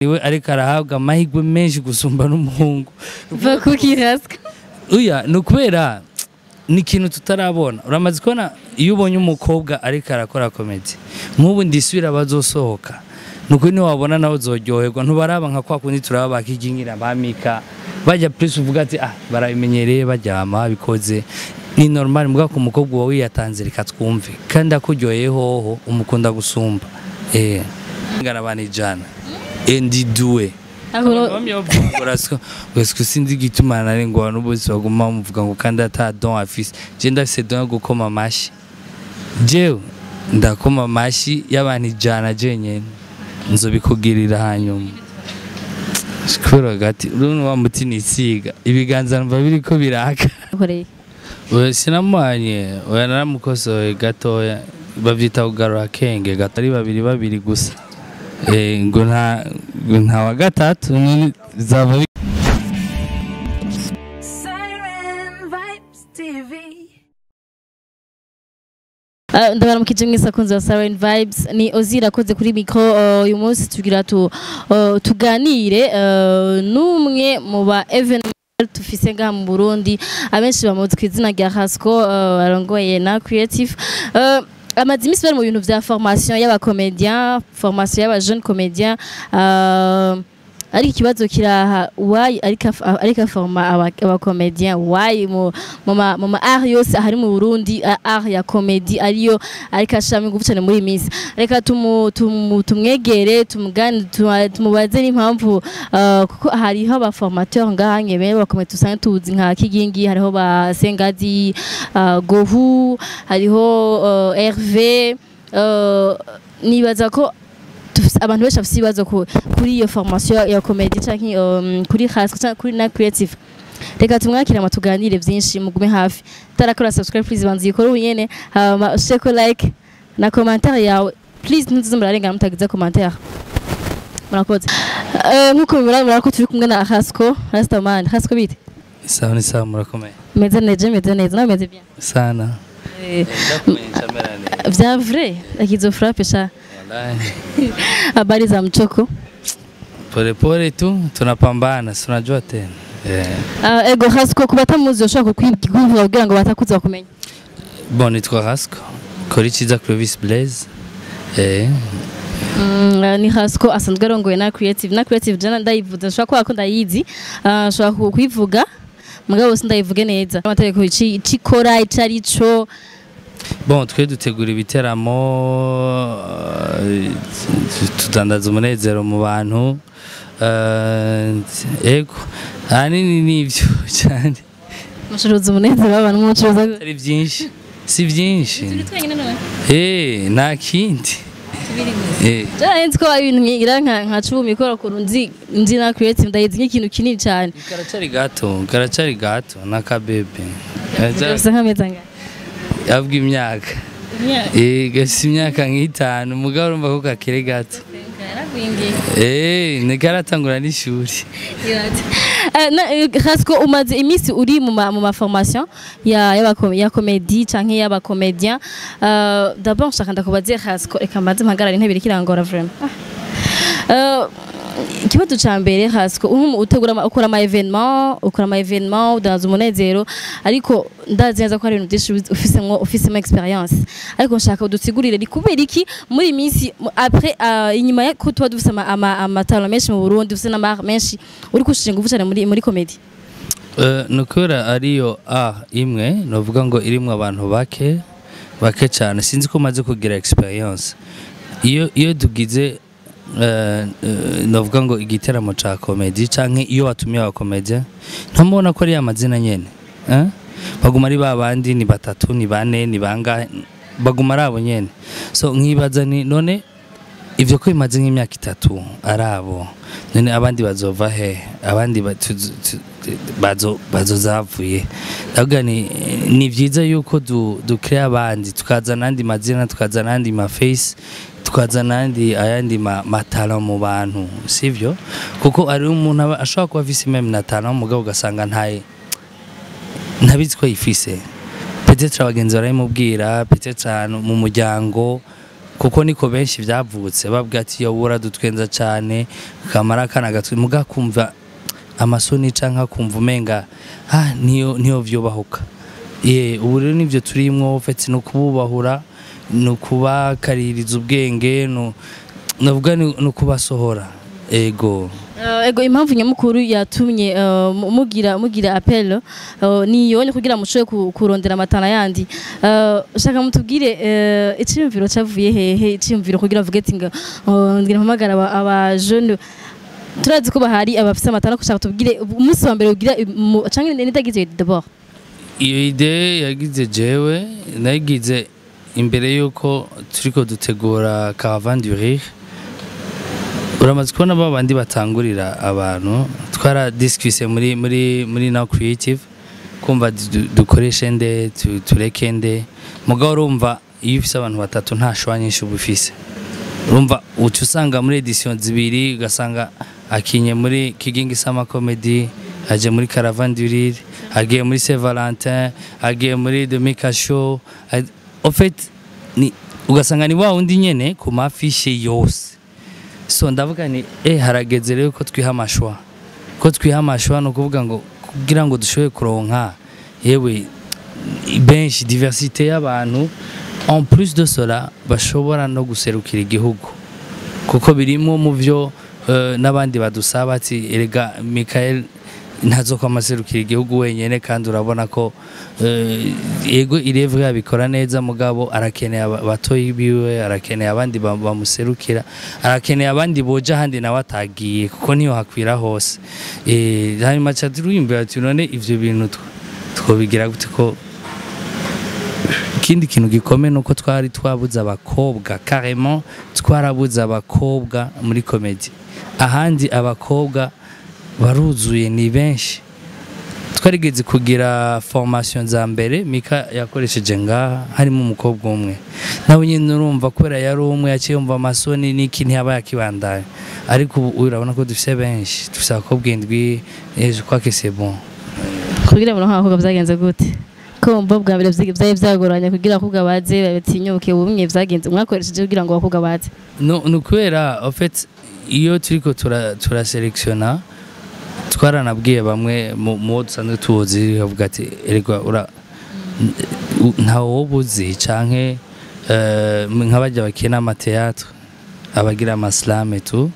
niwe ariko arahabwa amahirwe menshi gusumba n'umuhungu bakukiraska uya nukubera ni ikintu tutarabona uramaze kubona iyo ubonye umukobwa ariko arakora comedy nk'ubu ndisubira bazosohoka nuko ni wabona nawe uzoryoherwa ntubaraba nka kwa kundi turaba Kigingi bamika bajya plus uvuga ati barabimenyereye bajyama bikoze ni normal mbwa ko umukobwa wawe yatanze reka twumve kandi akuryoheye hoho umukunda gusumba ngana banijana ndiduwe Rasko Rasko sindi gituma nari ngo abantu bose baguma muvuga ngo kandi ata don afise je ndafise don gukoma amashi jewe ndakoma amashi y'abantu ijana jenyene nzobikugirira hanyuma shikora gati runo wa mutini isiga ibiganza numva biriko biraka sinamwanye oya naramukosoye gatoya bavyita kugarura kenge gatari babiri gusa ngo nta wa gatatu zaba ndabara mu kijimwe sakunze wa Siren Vibes ni Ozira koze kuri micro uyu munsi tugira tuganire numwe mu ba evenement tufise ngaha mu Burundi abenshi bamuzi kwizina rya Rasko arongoye na creative amazi imisi bari mu bintu vya formation y'abacomédiens formation y'aba jeune comédiens ari ikibazo kiraha why arika forma abacomédiens why mu art yose hari mu Burundi art ya comédie ariyo arika shami gufutane muri imisi reka tumwegere tumubaze n'impamvu kuko hariho aba formateur ngaha nyebe bakomeye tusanga tuzi nka Kigingi hariho ba Sengazi Gohou hariho Hervé nibaza ko abantu benshi bafite ibibazo kuri iyo formation ya comedy canke kuri Rasco canke kuri na creative reka tumwakira amatuganire byinshi mugume hafi tarakora subscribe please banzi ikora unyene sheko like na commentaire yawe please ntuzumurarenga mutagize commentaire murakoze nkuko murabura ko turi kumwe na Rasco Rastaman Rasco bite sawa ni sawa murakomeye meze neza na meze bien sana vya vrai akizo frappe sha habari za mchoko pole tu tunapambana tunajua tena ego Rasco kubatamuzi ushaka kwibwira kugira ngo batakuza kumenya bon nitwa Rasko kuri kiza Clovis Blaze ni Rasco asanzwe arongoye na creative jana ndayivuza ushaka ko ndayizi ushaka kwivuga mugabo sindayivuge neza amategeko ikora icarico bon twe dutegura ibiteramo tutandaza umunezero mu bantu ego hanini nivyo cyane mushuruza umunezero abantu mucuruza ari byinshi si byinshi nta kindi nzi ko ibintu ngira nka 10 ikora ku nzi na creative ndayizi nk'ikintu kinini cyane karacari gato na kabebe yabwi imyaka gasi imyaka nk'itanu mugabo urumva ko kakere gato nikaratangura n'ishuri Rasco umaze imisi uri mu ma formation ya comédie canke y'abacomédiens d'abord nshaka ndakubaze Rasco reka mbaze mpagarara intebe irikirangora vraiment ikibazo ca mbere Rasco utegura ukora ama événement udanza umunezero ariko ndazi neza ko ari ibintu byinshi ufisemo experience ariko nshaka udutsigurire ni kubera iki muri imisi après inyuma ya ko tuba dufise amatalo menshi mu Burundi ufise n'amar menshi uri kushinga uvucane muri comedy nukura ariyo imwe novuga ngo irimwe abantu bake cyane sinzi ko maze kugira experience iyo dugize novuga ngo igiteramo ca comedy canke iyo watumiye abakomedie ntamubona ko ari amazina nyene baguma ari babandi ni batatu ni bane ni banga baguma arabo nyene so nkibaza ni none ivyo ko bimaze nk'imyaka 3 arabo none abandi bazova he abandi bazozavuye ndavuga ni vyiza yuko ducrea abandi tukazana andi mazina tukazana andi ma face tukazana ayandi matala mu bantu sivyo kuko ari umuntu ashobora kuba afise meme natala mugabo ugasanga ntabizi ko yifise peut-être abagenzi barayimubwira peut-être mu muryango kuko niko benshi byavutse babwa ati yobura dutwenza cyane kamara kana gatwe muga kumva amasoni canka kumva umenga niyo vyubahuka ubu rero nivyo turimwo fetse no kububahura no kubakaririza ubwenge navuga no kubasohora ego impamvu nyamukuru yatumye mugira appel niyo kugira mushoye kurondera amatana yandi shaka mutubwire iciyumviro cavuye hehe iciyumviro kugira vuge ati ngira mpamagara aba jeune turazi ko bahari abafite amatana kushaka tubwire umunsi wa mbere ugira canke nitagize d'abord iyo ide yagize jewe nagize imbere yuko turiko dutegura caravane du rire uramaze kubona babandi batangurira abantu twara discusse muri now creative kumva dukoreshe nde tureke nde mugabo urumva iyo ufise abantu batatu nta shwa nyinshi ubufise urumva uca usanga muri edition zibiri ugasanga akinye muri Kigingi sama Comedie aje muri caravane du rire agiye muri Saint Valentin agiye muri Demi Show en fait ni ugasanga ni wa undi nyene ku mafishe yose so ndavuga ni harageze rero ko twiha amashwa no kuvuga ngo kugira ngo dushobe kuronka yewe benshi diversité y'abantu en plus de cela bashobora no guserukira igihugu kuko birimo mu byo n'abandi badusaba ati erega Michael ntazo kwamaserukira igihugu wenyene kandi urabona ko yego irevwe yabikora neza mugabo arakeneye abatoyi biwe arakeneye abandi bamuserukira arakeneye abandi boja handi nawe atagiye kuko niyo hakwira hose hanyuma cyaturimba ati none ivyo bintu twobigira gute ko ikindi kintu gikomeye nuko twari twabuza abakobwa carrément twarabuza abakobwa muri comedie ahandi abakobwa baruzuye ni benshi twarigeze kugira formation za mbere Mika yakoresheje ngaha harimo umukobwa umwe nawe nyine urumva kwera yari umwe yaciye umva amasoni niki ntiyaba yakibandanye ariko ubu urabona ko dufise benshi dufise abakobwa indwi je crois que c'est bon kugira ngo abakobwa byagenze gute ko mbo bwa mbere byaye byagoranye kugira abakobwa baze babitinyuke ubumwe byagenze mwakoresheje kugira ngo abakobwa baze no kwera en fait iyo turiko turaselectiona twaranabwiye bamwe mu dusanzwe tuzi bavuga ati erega ntawo wobuzi canke nk'abajya bakina amateatro abagira amaslame tu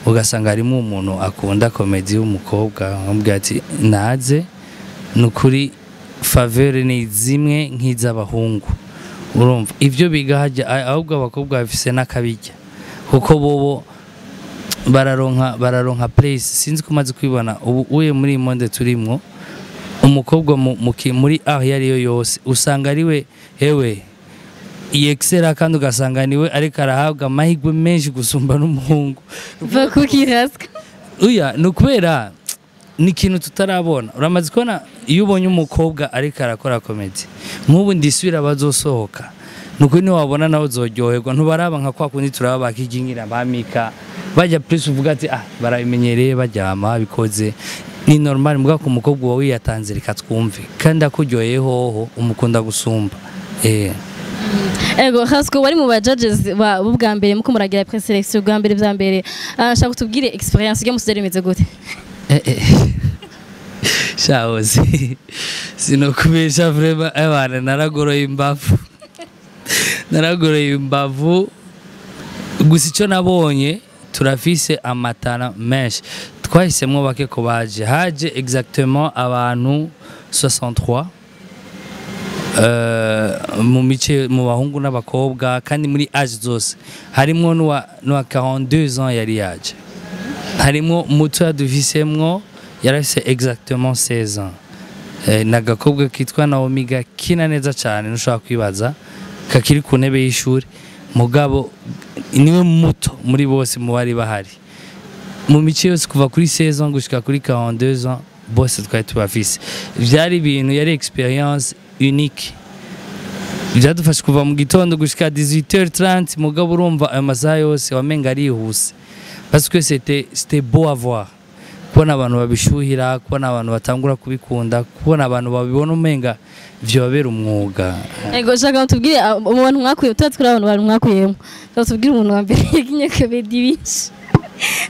ugasanga harimo umuntu akunda comedie w'umukobwa bamubwira ati naze nukuri faveur ni zimwe nk'iz'abahungu urumva ivyo biga hajya ahubwo abakobwa bafise n'akabijya kuko bobo bararonka place sinzi ko maze kwibona ubu uye muri monde turimwo umukobwa muri yari yo yose usanga ari we hewe yexera kandi ugasanga niwe ariko arahabwa amahirwe menshi gusumba n'umuhungu bakukiraska uya nukubera ni ikintu tutarabona uramaze kubona iyo ubonye umukobwa ariko arakora comedie nk'ubu ndisubira bazosohoka nuko ni wabona nawe uzoryoherwa ntubaraba nka kwa kundi turaba bakigingira bamika bajya plus uvuga ati barabimenyereye bajyama bikoze ni normal muga ku mukobwa wawe yatanze reka twumve kandi akuryoheye hoho umukunda gusumba ego Rasco wari mu ba judges bwa mbere muko muragira preselection bwa mbere bya mbere ashaka kutubwire experience yo musuderi imeze gute shaozi sinokubesha vraiment abana naragoroye imbavu gusa icyo nabonye turafise amatara menshi twahisemwo bake ko haje exactement abantu 63 mu mice mu bahungu n'abakobwa kandi muri age zose harimo n'uwa 42 ans yari yaje harimo muto yadufisemwo yarafise exactement 16 ans nagakobwa kitwa Naomi gakina neza cyane nushaka kwibaza kakiri ku ntebe y'ishuri mugabo niwe muto muri bose mu bari bahari mu mice yose kuva kuri 16 ans gushika kuri 42 ans bose twari tubafise byari ibintu yari experience unique byadufasha kuva mu gitondo gushika 18h30 mugabo urumva ayo masaha yose wamenga ari ihuse parce que c'était beau à voir kubona abantu babishuhira kubona abantu batangura kubikunda kubona abantu babibona umenga vyobera umwuga. Ego shaka tubwire umuntu mwakuye utatskura abantu mwakuyemo. Tubwire umuntu wa mbere yakinye Comedie ibishe.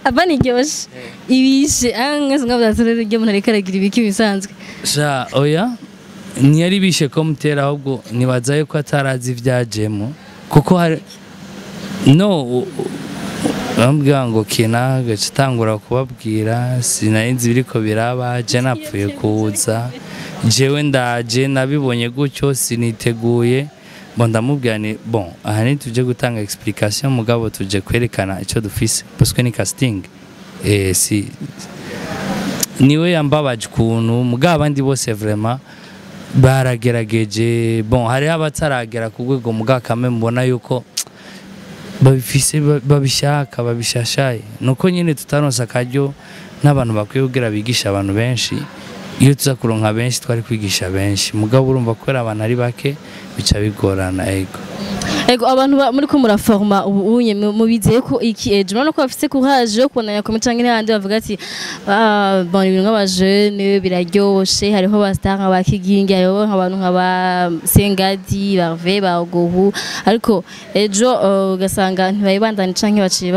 Abani gyoshe ibishe angaze ngabazarere ryo umuntu areka aragira ibiki bisanzwe. Sha oya ntiyari bishe ko mutera ahubwo nibazaye ko atarazi ivyajemo kuko hari no bambwira ngo kina gacitangura kubabwira sinarinzi biriko biraba je napfuye kuza jewe ndaje nabibonye gutyo siniteguye bon ndamubwira ni bon aha ni tuje gutanga explication mugabo tuje kwerekana ico dufise parce que ni casting si niwe yambabaje kuntu mugabo abandi bose vraiment baragerageje bon hari abataragera ku rwego mugakame mbona yuko babifise babishaka babishashaye nuko nyine tutaronsa akaryo n'abantu bakwiye kugira bigisha abantu benshi iyo tuza kuronka benshi twari kwigisha benshi mugabo urumva ko abantu ari bake bica bigorana ego abantu muri ko muraforma ubunye mubizeye ko iki ejo none ko bafise courage yo kubonanya ko mucange n'ahandi bavuga ati bon ibintu nk'aba jeune biraryoshe hariho ba star nka Kigingi hariho abantu nka ba Sengazi barve ba Gohou ariko ejo ugasanga ntibayibandana canke baciye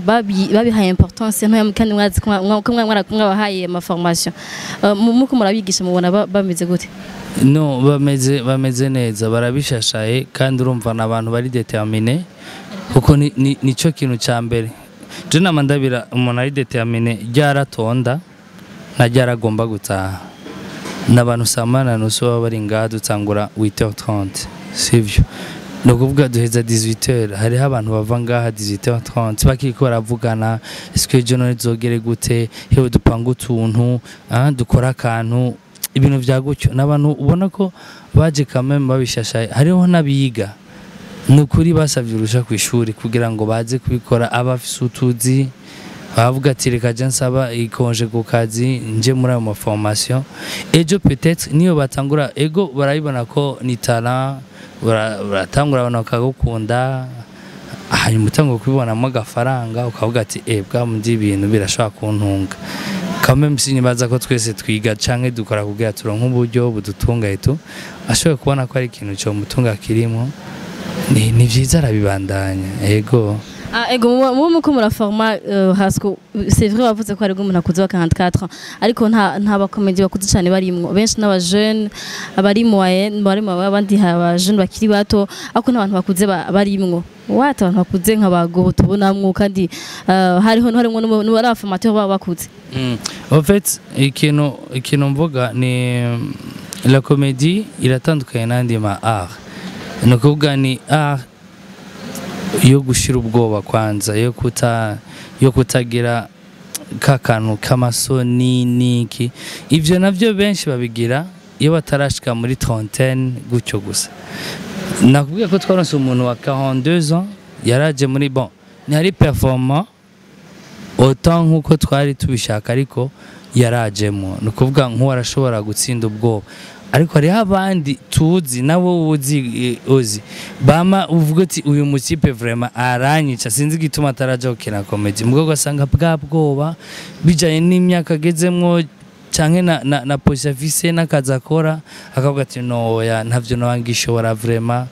babihaye importance nto kandi mwazi ko mwabahaye ama formation muko murabigisha mubona bameze gute no bameze neza barabishashaye kandi urumva nabantu bari determine kuko nico kintu ca mbere je namandabira umuntu ari determine ryaratonda na ryaragomba gutaha nabantu samana nuso bari ngaha dutangura 8h30 sivyo no kuvuga duheza 18h hari abantu bava ngaha 18h30 bakiko baravugana eske jeune zogere gute hewe dupanga utuntu dukora akantu ibintu vya gutyo nabantu ubona ko baje kameme babishashaye hariho nabiga nukuri basavye urusha kwishuri kugira ngo baze kubikora abafise utuzi bavuga ati reka je nsaba ikonje ku kazi nje muri ayo formation ejo peut-être niyo batangura ego barayibona ko ni talent baratangura abantu bakagukunda hanyuma utango kubibonamo agafaranga ukavuga ati bwa mundi ibintu birashobora kuntunga kameme sinibaza ko twese twiga canke dukora kugira turonka uburyo budutunga eto ashoboye kubona ko ari ikintu cyo mutunga kirimo ni vyiza arabibandanya ego muko muraforma Rasco c'est vrai wavuze ko ari umuntu akuze wa 44 ans ariko nta bakomedi bakuze cyane barimwo benshi n'aba jeune abari mu abandi haba jeune bakiri bato ako n'abantu bakuze barimwo wata abantu bakuze nk'abago tubonamwo kandi hariho n'abari abaformateur baba bakuze en fait ikintu mvuga ni la comédie iratandukanye n'andi ma art no kuvuga ni art yo gushira ubwoba kwanza yo kutagira kakanu kamasoni niki ivyo navyo benshi babigira iyo batarashika muri trentaine gutyo gusa nakubwiye ko twaronse umuntu wa 42 ans yaraje muri bon ni hari performant autant nkuko twari tubishaka ariko yarajemo no kuvuga nko arashobora gutsinda ubwoba ariko hari abandi tuzi nabo uzi bama uvuga ati uyu musipe vraiment aranyica sinzi gituma ataraje gukina comedy mugo gasanga bwabwoba bijaye n'imyaka agezemwo canke na posafise nakazakora akavuga ati no ya ntavyo nawangishobora vraiment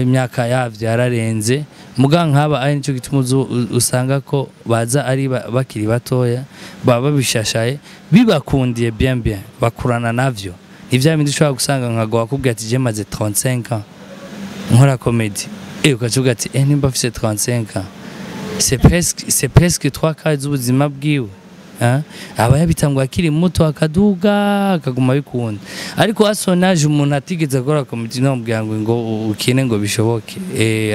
imyaka yavyo yararenze muga nkaba ari nico gituma usanga ko baza ari bakiri batoya baba bishashaye bibakundiye bien bakurana navyo ivya bindi ushobora gusanga nkago wakubwira ati je maze 35 ans nkora comedy ukavuga ati nimba afise 35 ans c'est presque 3/4 z'ubuzima bwiwe aba yabitangwa akiri muto akaduga akaguma bikunda ariko asonage umuntu atigeze akora comedy no mbwira ngo ukine ngo bishoboke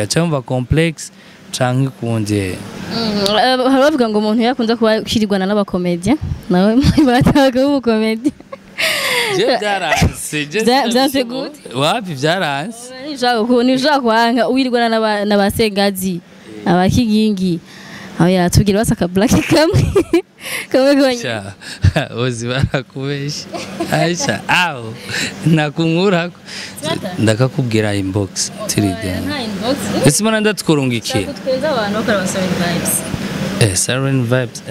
acamva complex canke kunde haravuga ngo umuntu yakunze kuba kirigwana n'abakomedie nawe bataga mu comedy byaranse gute wapi byaranse nijako kwanga uwirigwana n'abasengazi abakigingi aho yaratubwira basaka black kamwe gonye ozi barakubesha aisha aho nakunkura ndakakubwira inbox tiride ese mana ndatkurungike twenza abantu bakora basaba vibes Siren vibes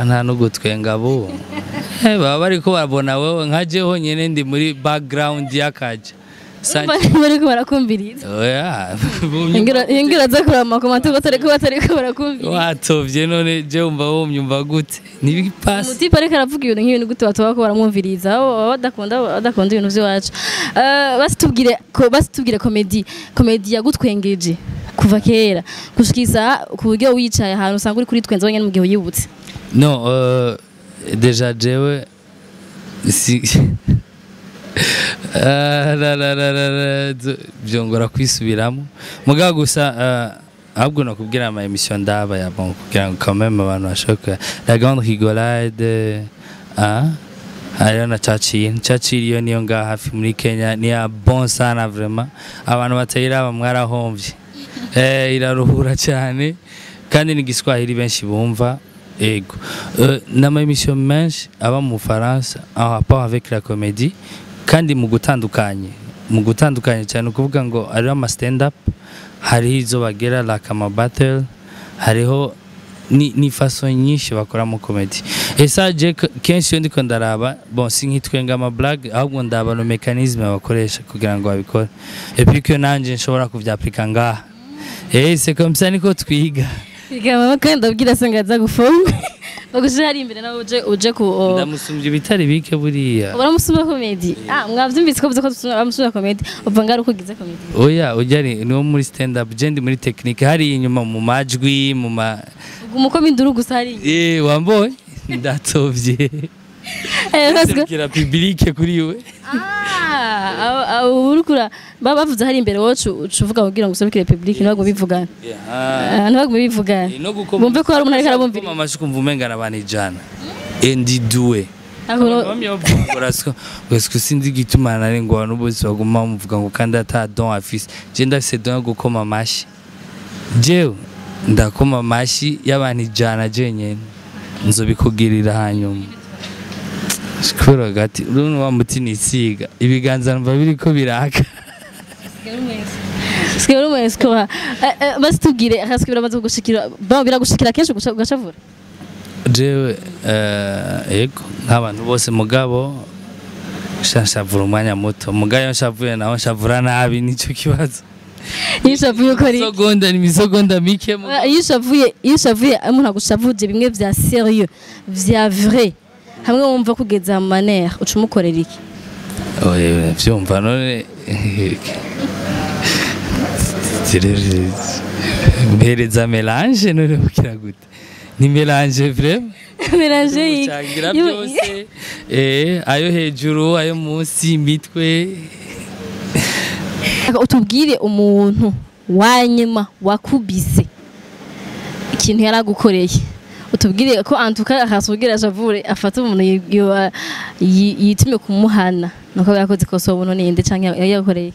nta no gutwenga bo baba bariko barabona wewe nkaje honyene ndi muri background yakaje bariko barakumviriza oya ingira za kurama ko matu batariko barakumviriza watovye none je umva wumva gute nibipasi umutipe ariko aravuga ibintu nk'ibintu gute batwa ko baramwumviriza badakunda ibintu by'iwacu basitubwire comedie yagutwengeje kuva kera kushikiza ku buryo wicaye ahantu usanga uri kuri twenze wenyine mu gihe uyibutse no deja jewe si byongora kwisubiramo mugabo gusa ahubwo nakubwira ama emission ndaba ya bon kugira ngo quand même abantu bashoka la grande rigolade ayana chachiri yo niyo nga hafi muri Kenya ni ya bon sana vraiment abantu batayiraba mwarahomvye iraruhura cyane kandi ni giswahili benshi bumva ego nama emission menshi aba mu France en rapport avec la comédie kandi mu gutandukanye cyane kuvuga ngo ari ama stand up hari izo bagera like ama battle hariho ni façon nyinshi bakora mu comedy esa je kenshi yo ndiko ndaraba bon sinkitwenga ama blague ahubwo ndaba no mechanisme bakoresha kugira ngo babikore et puis que nanje nshobora kuvyapplika ngaha c'est comme ça niko twiga igama kandi ndabwira Sengazi gufunga bagushe hari imbere nawe uje ku ndamusumvye bitari bike buriya uramusumba comedy mwavyumvise ko amusumba comedy uva ngari uko gize comedy oya ujari no muri stand up je ndi muri technique hari inyuma mu majwi mu umukomi nduru gusa hari wamboye ndatovye Rasko kira public kuri we urukura bavuze hari imbere wocu uvuga kugira ngo usabikire public ntabwo bivugana ntabwo bivugana bumve ko hari umuntu ariko arabumvira amashi kumva umengana abantu ijana ndi duwe Rasko sinzi gituma nari ngo abantu bose baguma muvuga ngo kandi ata don afise je ndafise don gukoma amashi jewe ndakoma amashi y'abantu ijana jenyene nzobikugirira hanyuma Shukuru gati runo wa mutini siga ibiganza numva biriko biraka Sikero mwese basitubwire Rasko biramaze gushikira biragushikira kenshi ugacavura jewe ego nk'abantu bose mugabo shavura umwanya muto mugayo nshavuye naho nshavura nabi nico kibazo yishavuye ko ari seconda ni misegonda mike yishavuye umuntu agushavuje bimwe vya sérieux vya vrai hamwe wumva kugeza mu manera ucumukorera iki oye vyumva none mpereza mélange none bukira gute ni mélange vraiment mélange yicangira byose ayo hejuru ayo munsi imitwe utubwire umuntu wanyuma wakubise ikintu yaragukoreye utubwire ko antuka akasubwira javure afata umuntu yitume kumuhana nuko yakoze koso umuntu ninde canke yakoreye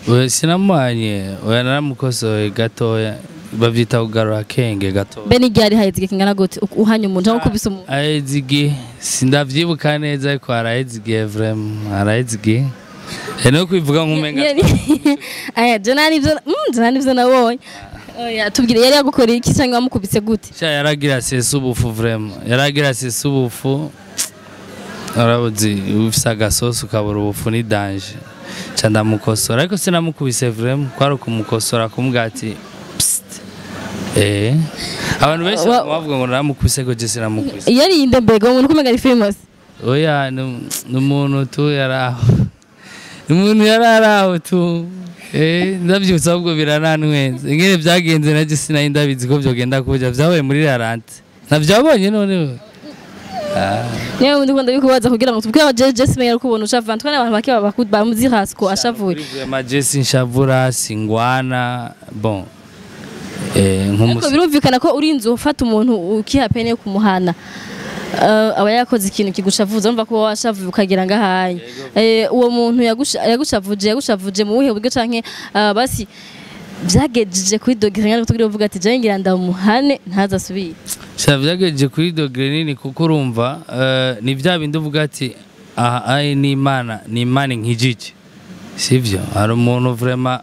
we sinamanye we naramukosoye gatoya bavyita kugarura kenge gato beni ryari hayizige kingana gute uhanye umuntu aho kubisa umuntu ayizige sindavyibuka neza ariko arayizige vraiment arayizige no kwivuga nkumenga aya jenani ivyo nabonye oya tubwire yari yagukoreye iki cyangwa wamukubise gute sha yaragira sesubufu vraiment yaragira sesubufu arabuzi ufisa gasoso kabura ubufu ni danger cyanda mukosora ariko sinamukubise vraiment kwaro kumukosora kumugati abantu benshi bavuga ngo naramukubise ko je sinamukubise yari inde mbega umuntu kumenya ari famous oya n'umuntu tu yaraho umuntu yararaho tu ndabyutse ahubwo birananwenze ingene byagenze naje sinayi ndabizi ko byogenda kuja byabaye muri rarante navyabonye none niyo ndi kwanda bikubaza kugira ngo tubwire abajeje simenya ko ubona ushava ntwana abantu bake babakudba muzi Rasko ashavuye amajesi nshavura singwana bon ariko birumvikana ko urinze ufata umuntu ukihapene kumuhana aba yakoze ikintu kigushavuza umva ko washavuye ukagira ngahanye uwo muntu yagushavuje mu buhe buryo canke basi byagejeje kuri dogere ngana tugira uvuga ati je ngira ndamuhane ntazasubire byagejeje kuri dogere nini kuko urumva ni bya bindi uvuga ati aha ni imana nkijije sivyo hari umuntu vraiment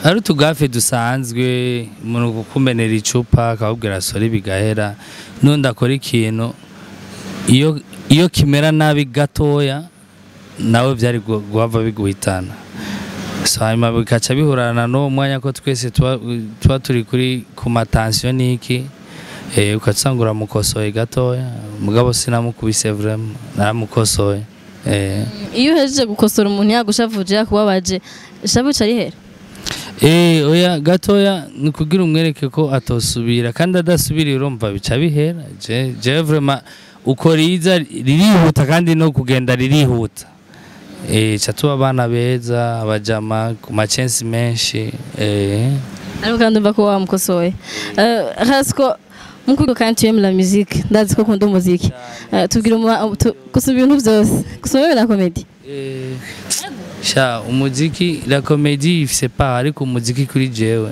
hari tugafe dusanzwe umuntu kukumenera icupa akabwira sori bigahera nundi akora ikintu iyo iyo kimera nabi gatoya nawe byari guhava biguhitana. So hanyuma bikaca bihurana no mwanya ko twese tuba turi kuri ku matansiyo niki ukatsangura mukosoye gatoya mugabo sinamukubise vraiment naramukosoye. Iyo uhejeje gukosora umuntu yagushavuje yakubabaje shavu carihera oya gatoya ni kugira umwereke ko atosubira kandi adasubira urumva bica bihera. Je vraiment uko riza ririhuta kandi no kugenda ririhuta. Chatuba abana beza abajama ku machensi menshi. Ariko kandi mva ko wamukosoye. Rasco mukuko kandi yemu la musique ndazi ko kunda umuziki. Tubwira kusubira ibintu byose kusubira na comedy. Sha umuziki la comedy ifise pas ariko umuziki kuri jewe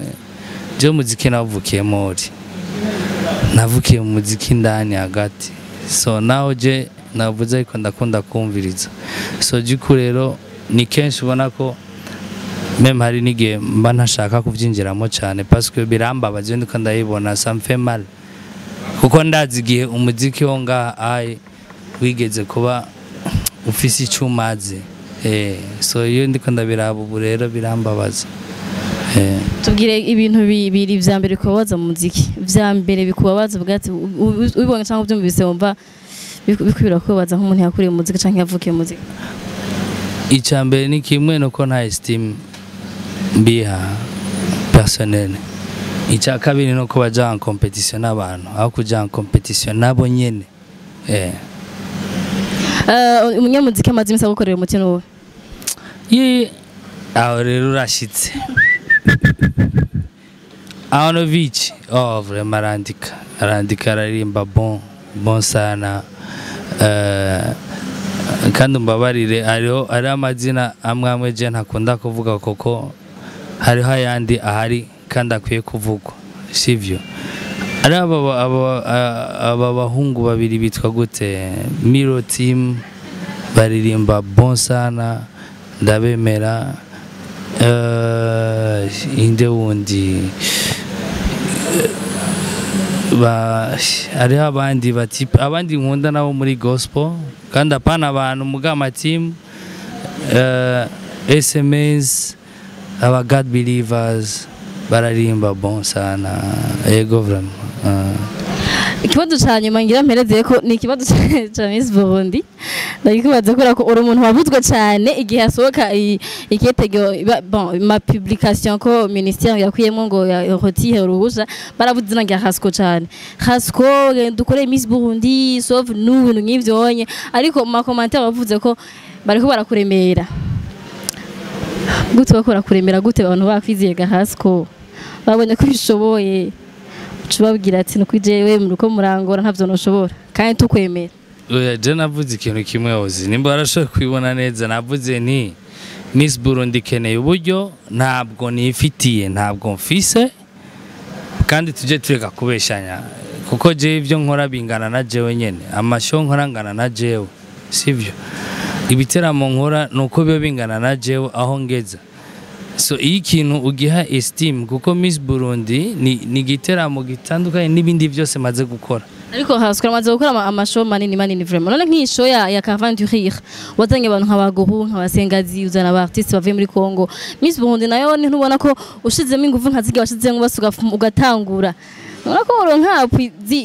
umuziki navukiye muri navukiye mu muziki ndani hagati. So now je navuze ko ndakunda kumviriza. So jiku rero ni kenshi ubona ko meme hari nige mba ntashaka kuvyinjiramo cyane parce que birambabaje ndiko ndayibona ça me fait mal kuko ndazi igihe umuziki wo ngaha ai wigeze kuba ufise icumaze. So iyo ndiko ndabiraba ubu rero birambabaza. Tubwire ibintu bibiri vya mbere kubabaza mu muziki vya mbere bikubabaza bwati ubibonye cyangwa byumvise wumva bikubira kubabaza nk'umuntu yakuriye mu muziki canke yavukiye mu muziki. Icambere ni kimwe no ko nta estime mbiha personnel. Ica kabiri no ko baja en competition n'abantu aho kuja en competition nabo nyene. Umunyamuziki amazi imisa gukorera umukino wowe. Aho rero urashitse. Aonovich vraiment arandika ararimba bon sana. Kandi mbabarire ari amazina amwe je ntakunda kuvuga koko hariho ayandi ahari kandi akwiye kuvugwa sivyo. Ari aba bahungu babiri bitwa gute Miro team baririmba bon sana ndabemera. Inde wundi ari abandi batipe abandi nkunda nabo muri gospel kandi apana abantu mugama team SMS aba God believers bararimba bon sana ego vraiment. Ikibazo cyanyuma ngira mpereze ko ni ikibazo cya Miss Burundi ndagikubaza ko uri umuntu wavuzwe cyane igihe asohoka iketego bon ma publication ko ministère yakuyemo ngo yahotihe uruhuja baravuze nangira Rasco cyane. Rasco dukore Miss Burundi sauf nous n'ivyo onye ariko mu commentaire bavuze ko bariko barakuremera gute bakora kuremera gute abantu bakwiziye ga Rasco babonye ko bishoboye tubabwira ati no kwijewe muruko murangora ntavyo noshobora kandi tukwemera. Oya je navuze ikintu kimwe ozi nimba barashaka kwibona neza navuze ni Miss Burundi keneye uburyo ntabwo nifitiye ntabwo mfise kandi tuje tureka kubeshanya kuko je ivyo nkora bingana na jewe nyene amasho nkora ngana na jewe sivyo ibiteramo nkora nuko biyo bingana na jewe aho ngeza. So iyi kintu ugiha esteem kuko Miss Burundi ni giteramo gitandukanye n'ibindi byose maze gukora. Ariko Rasco maze gukora amashow manini vraiment. None nk'ishow ya Cavant du Rire wazanye abantu nka Gohou nka Sengazi uzana aba artistes bavuye muri Congo. Miss Burundi nayo ntubona ko ushizemo ingufu nkazige washizemo basuga ugatangura. Nona ko uronka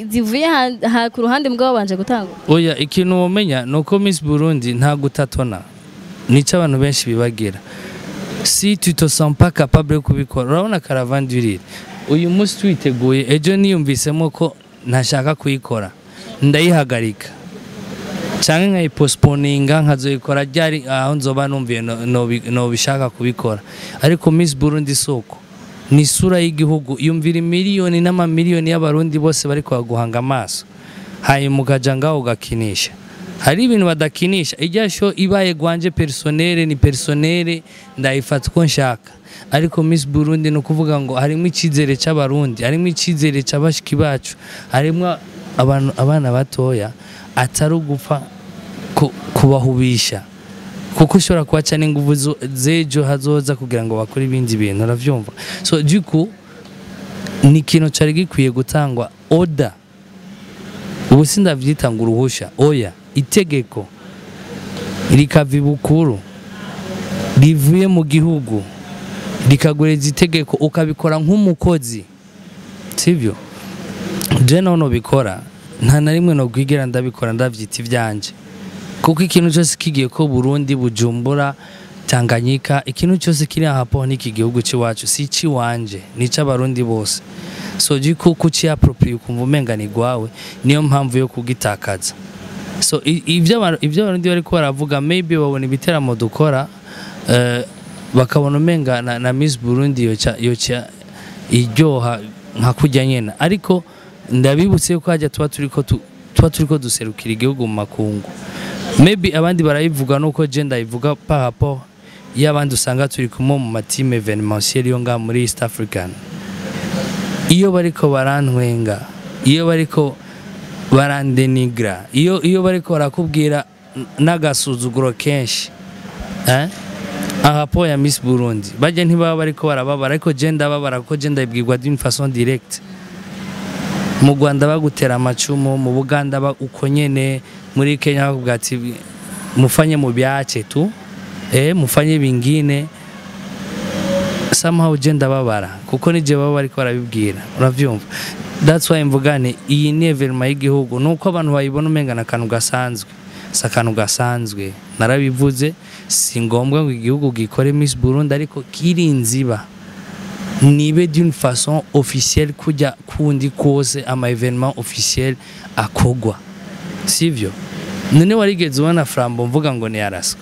zivuye ku ruhande mbwa babanje gutangura. Oya ikintu umenya nuko Miss Burundi nta gutatona. Nico abantu benshi bibagira. Si tu te sens pas capable de kubikora urabona Cavant du Rire uyu munsi twiteguye ejo niyumvisemo ko ntashaka kuyikora ndayihagarika cyangwa nkayipostponinga nkazoyikora ryari aho nzoba numviye no bishaka kubikora. Ariko Miss Burundi soko ni sura y'igihugu yumvira miliyoni n'amamiliyoni y'abarundi bose bari kwaguhanga amaso hanyuma ukaja ngaho ugakinisha. Hari ibintu badakinisha ijyasho ibaye gwanje personnel ni personnel ndayifata ko nshaka. Ariko Miss Burundi no kuvuga ngo harimo ikizere cy'abarundi harimo ikizere cy'abashiki bacu harimo abana batoya atari ugupfa kubahubisha kuko ushobora kubaca n'inguvu zejo hazoza kugira ngo bakore ibindi bintu uravyumva. So duku ni ikintu cyari gikwiye gutangwa order ubu sindavyita ngo uruhusha oya itegeko rikava ibukuru rivuye mu gihugu rikagureza itegeko ukabikora nk'umukozi sivyo je nono bikora nta na rimwe no kwigera ndabikora ndavyita ivyanje kuko ikintu cyose kigiye ko Burundi Bujumbura Tanganyika ikintu cyose kiri hapo n'iki gihugu ciwacu si ciwanje ni c'abarundi bose so jiko kuci appropriate kumva umenga ni gwawe niyo mpamvu yo kugitakaza so ivyo abarundi bariko baravuga maybe babona ibiteramo dukora bakabona umenga na Miss Burundi yoca iryoha nka kujya nyene ariko ndabibutse ko hajya tuba turiko duserukira igihugu mu makungu maybe abandi barayivuga nuko je ndayivuga par rapport y'abandi usanga turi kumwe mu matime événementiel yo nga muri East African iyo bariko barantwenga iyo bariko barandenigra iyo bariko barakubwira n'agasuzuguro kenshi rapport ya Miss Burundi baje ntibaba bariko barababara ariko je ndababara ko je ndabibwirwa d'une façon directe mu Rwanda bagutera amacumu mu Buganda uko nyene muri Kenya bakubwira ati mufanye mu byace tu mufanye bingine somehow je ndababara kuko nije baba bariko barabibwira uravyumva that's why mvugane iyi ni evenement y'igihugu nuko abantu bayibona umenga na kantu gasanzwe sakanu gasanzwe narabivuze si ngombwa ngo igihugu gikore Miss Burundi ariko kirinziba nibe d'une façon officielle kujya kundi kose ama événement officiel akogwa sivyo none warigeze ubona Frambo mvuga ngo ni Rasko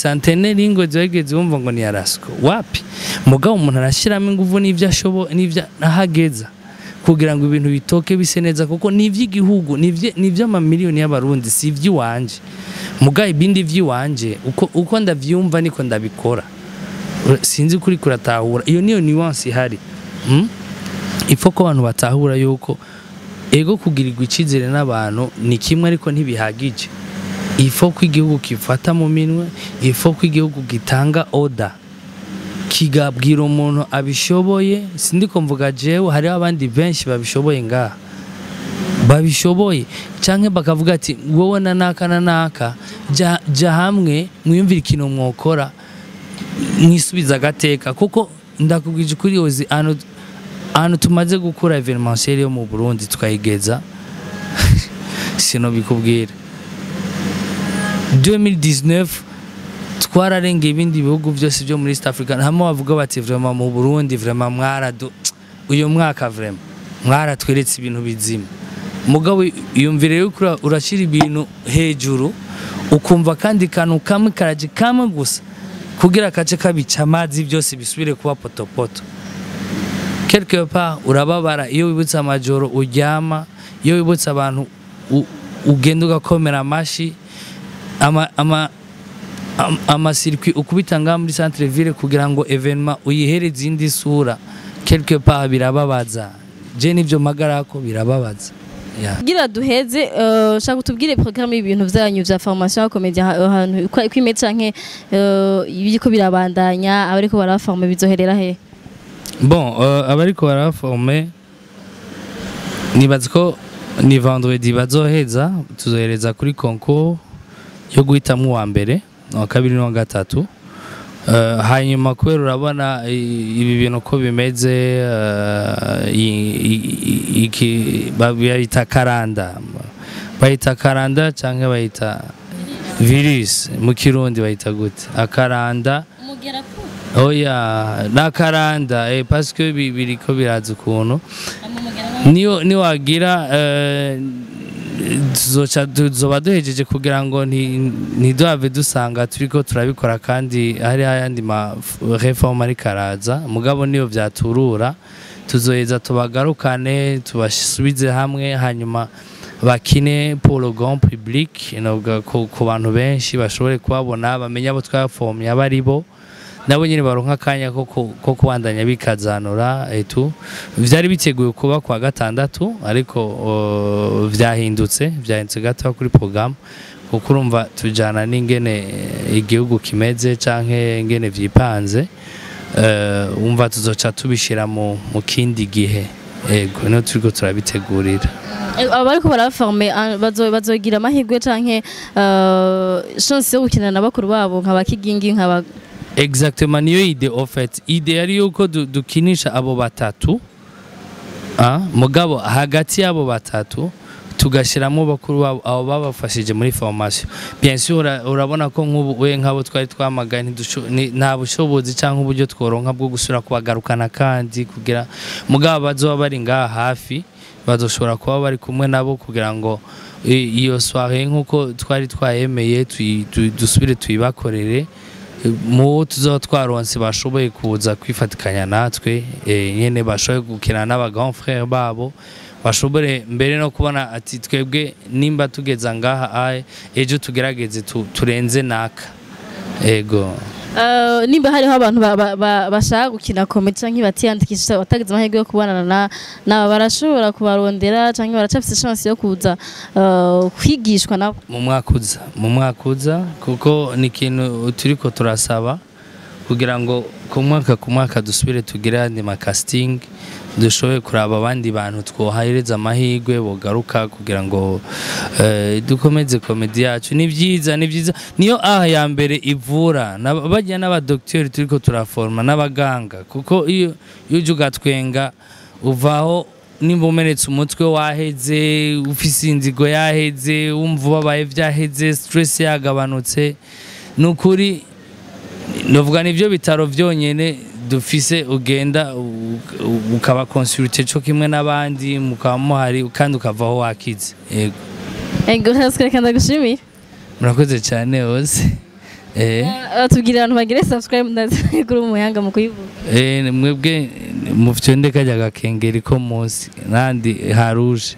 centenaire ngo zageze umva ngo ni Rasko wapi mugabo umuntu arashiramo inguvu n'ivyo ashobo n'ivyo ahageza kugira ngo ibintu bitoke bise neza kuko n'ivy'igihugu n'ivyo amamiliyoni y'abarundi si ivy'iwanje mugaye ibindi vy'iwanje uko ndavyumva niko ndabikora sinzi kuri kuratahura iyo niyo nuance ihari ifo ko abantu batahura yuko ego kugirirwa icizere n'abantu ni kimwe ariko ntibihagije ifo ko igihugu kifata mu minwe ifo ko igihugu gitanga order kigabwira umuntu abishoboye sindiko mvuga jewe hari abandi benshi babishoboye ngaha babishoboye canke bakavuga ati wowe na naka ja hamwe mwiyumvira ikintu mwokora mwisubiza gateka kuko ndakubwije kuri yozi anu tumaze gukora événementiel yo mu Burundi tukayigeza sino bikubwira 2019 twararenge ibindi bihugu byose byo muri East Africa hamwe bavuga bati vraiment mu Burundi vraiment uyo mwaka vraiment mwaratweretse ibintu bizima mugabo yumvire yuko urashira ibintu hejuru ukumva kandi kantu kamwe karaje kamwe gusa kugira kace kabica amazi byose bisubire kuba potopoto quelque part urababara iyo wibutsa amajoro uryama iyo wibutsa abantu ugenda ugakomera amashi ama circuit ukubita nga muri centre ville kugira ngo événement uyihereze indi sura quelque part birababaza je nivyo magarako birababaza gira duheze shaka utubwire programme y'ibintu byanyu bya formation ya Comedie ahantu kwime canke ibiko birabandanya abariko baraforme bizoherera he bon abariko baraforme nibaza ko ni vendredi bazoheza tuzohereza kuri concours yo guhitamwo wa mbere wa kabiri no gatatu hanyuma kubera urabona ibi bintu ko bimeze iki bayita karanda canke bayita virus mu Kirundi bayita gute akaranda oya nakaranda parce que biriko biraza ukuntu niyo wagira tuzoba duhejeje kugira ngo ntiduhave dusanga turiko turabikora kandi hari ayandi ma reforme ari karaza mugabo niyo byaturura tuzoheza tubagarukane tubasubize hamwe hanyuma bakine pour le grand public ku bantu benshi bashobore kubabona bamenya abo twaformye abaribo nabo nyine baronka kanya ko kubandanya bikazanura etu vyari biteguye kuba kwa gatandatu ariko vyahindutse gato kuri programme kuko urumva tujana n'ingene igihugu kimeze canke ingene vyipanze umva tuzoca tubishira mu kindi gihe ego no turiko turabitegurira abariko baraforme bazogira amahirwe canke chance yo gukina na bakuru babo nkaba Kigingi nkaba exactement niyo ide en fait ide yari yuko dukinisha abo batatu mugabo hagati yabo batatu tugashiramo bakuru babo abo babafashije muri formation bien sûr urabona ko nk'ubu we nk'abo twari twamagaye nta bushobozi cyangwa uburyo tworonka bwo gusura kubagarukana kandi kugira mugabo bazoba bari ngaha hafi bazoshobora kuba bari kumwe nabo kugira ngo iyo soirée nkuko twari twayemeye dusubire tuyibakorere mu tuzo twaronse bashoboye kuza kwifatikanya natwe nyene bashoboye gukina n'aba grand frère babo bashobore mbere no kubona ati twebwe nimba tugeza ngaha ejo tugerageze turenze naka ego nimba hariho abantu bashaka gukina comedy canke batiyandikisha batageze amahirwe yo kubonana na barashobora kubarondera canke baracafise chance yo kuza kwigishwa nabo mu mwaka kuko ni ikintu turiko turasaba kugira ngo ku mwaka dusubire tugire andi casting dushoboye kuraba abandi bantu twohereza amahirwe bogaruka kugira ngo dukomeze comedy yacu ni byiza niyo ya mbere ivura bajya n'abadoktori turiko turaforma n'abaganga kuko iyo uje ugatwenga uvaho nimba umenetse umutwe waheze ufise inzigo yaheze wumva ubabaye vyaheze stress yagabanutse nukuri novuga nivyo bitaro vyonyene dufise ugenda ukaba consulter cyo kimwe n'abandi mukaba muhari kandi ukavaho wakize yego Rasco kandi gushimira murakoze cyane hose atubwira abantu bagire subscribe ndazi kuri umuhanga mu kuyivuga mwebwe mufite ndekajya gakengeri ko munsi nandi haruje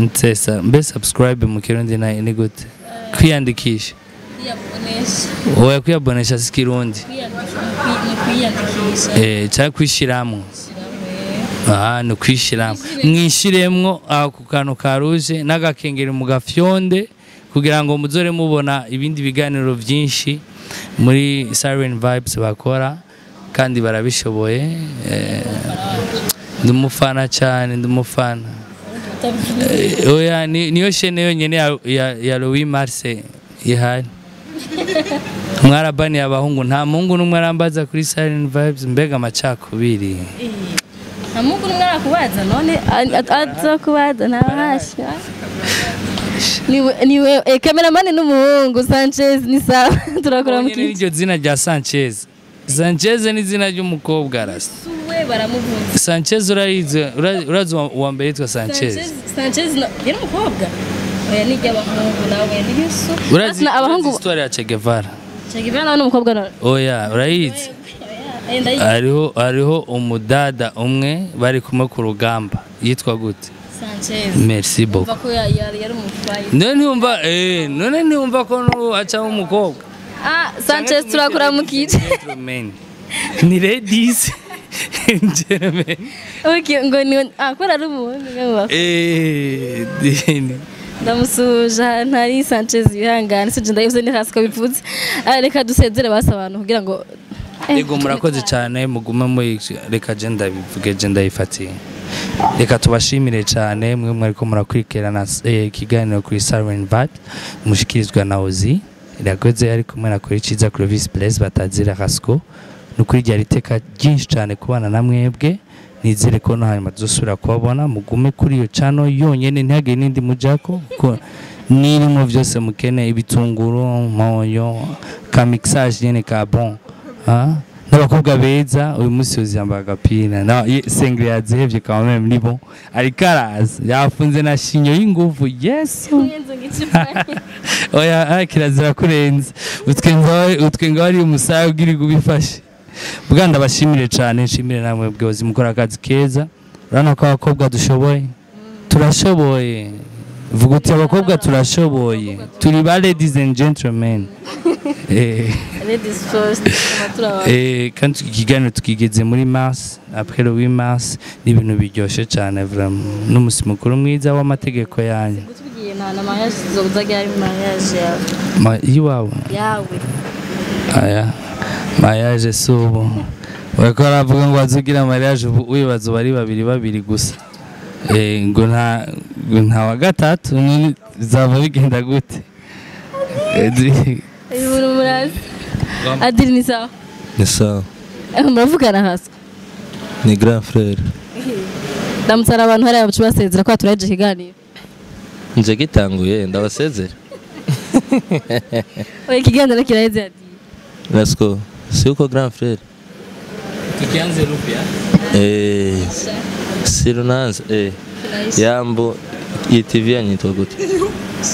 ntesa mbe subscribe mu kirundi na ni gute kwiyandikisha oya kwiyabonesha sikirundi cyangwa kwishyiramo ni kwishyiramo mwishiremwo ku kantu ka ruje n'agakengeri mu gafyonde kugira ngo muzore mubona ibindi biganiro byinshi muri Siren Vibes bakora kandi barabishoboye ndumufana cyane ndumufana oya niyo shene yonyene ya Louis Marseille ihari mwarabani abahungu nta mungu numwe arambaza kuri Siren Vibes mbega amacakubiri nta mungu numwe arakubaza none azakubaza ntabasha niwe cameraman n'umuhungu Sanchez ni sawa turakora mu kintu iryo zina rya Sanchez ni zina ry'umukobwa arasa we baramuvunza Sanchez urazi uwa mbere yitwa Sanchez yari umukobwa oya ni ry'abahungu nawe ni Yesu urazi abahungu histoire ya Che Guevara n'umukobwa none oya urayizi ariho umudada umwe bari kumwe ku rugamba yitwa gute Sanchez merci beaucoup bako yari umufai none ntiwumva ko aca umukobwa Sanchez turakora mu kice ni ladies gentlemen okay ngo ni akora rumuntu ndamusuja ntari Sanchez bihangana sije ndayuze ni Rasco bivuze reka dusezere basa abantu kugira ngo yego murakoze cyane mugume muri reka agenda bivuge agenda yifatiye reka tubashimire cyane mwe mwariko murakwikirana ikiganiro kuri Siren Vibes mushikirizwa na Ozi irakoze ari kumwe na kuri Ciza kuri Vice Place batazira Rasko nukuri rya riteka byinshi cyane kubana na mwebwe nizere ko no hanyuma tuzosubira kubabona mugume kuri iyo channel yonyene ntihage nindi mujako ko nirimo byose mukene ibitunguru moyo ka mixage nyene ka bon n'abakobwa beza uyu munsi uziyamba agapira na sengre yazihevye quand même ni bon arikaraza yafunze na shinyo y'inguvu yesu oya kirazira kurenza utwenga ari umusayo ugiri gubifashe buganda bashimire cyane nshimire namwe bwozi mukora akazi keza urana ko abakobwa dushoboye turashoboye vuga uti abakobwa turashoboye turi ba ladies and gentlemen ladies first kandi ikiganiro tukigeze muri mars après le 8 mars n'ibintu biryoshye cyane vraiment n'umusi mukuru mwiza w'amategeko yanyu gutugiye na mariage zozaga ari mariage yawe aya mariage subo wakora avuga ngo azugira mariage wibazo bari babiri gusa ngo nta wa gatatu zaba bigenda gute ibintu murazi adiri ni sawa ni sawa muravugana hasi ni grand frère ndamutsara abantu hariya bacu basezera ko turaje kiganiro nje gitanguye ndabasezera oye kiganiro kiraheze ati Rasco si uko grand frère tukianze rupya Sirunanza yambo ITV yanyitwa gute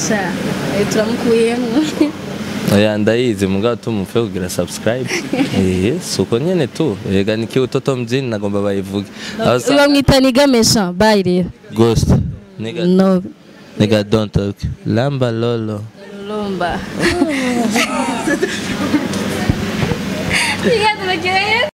sha turamukuyemo oya ndayizi mugabo tumupfe kugira subscribe suko nyene tu ega niki utoto mjini nagomba bayivuge bamwita nigamesha bye rero ghost nigga no nigga don't talk lamba lolo lomba Iya tunakiaye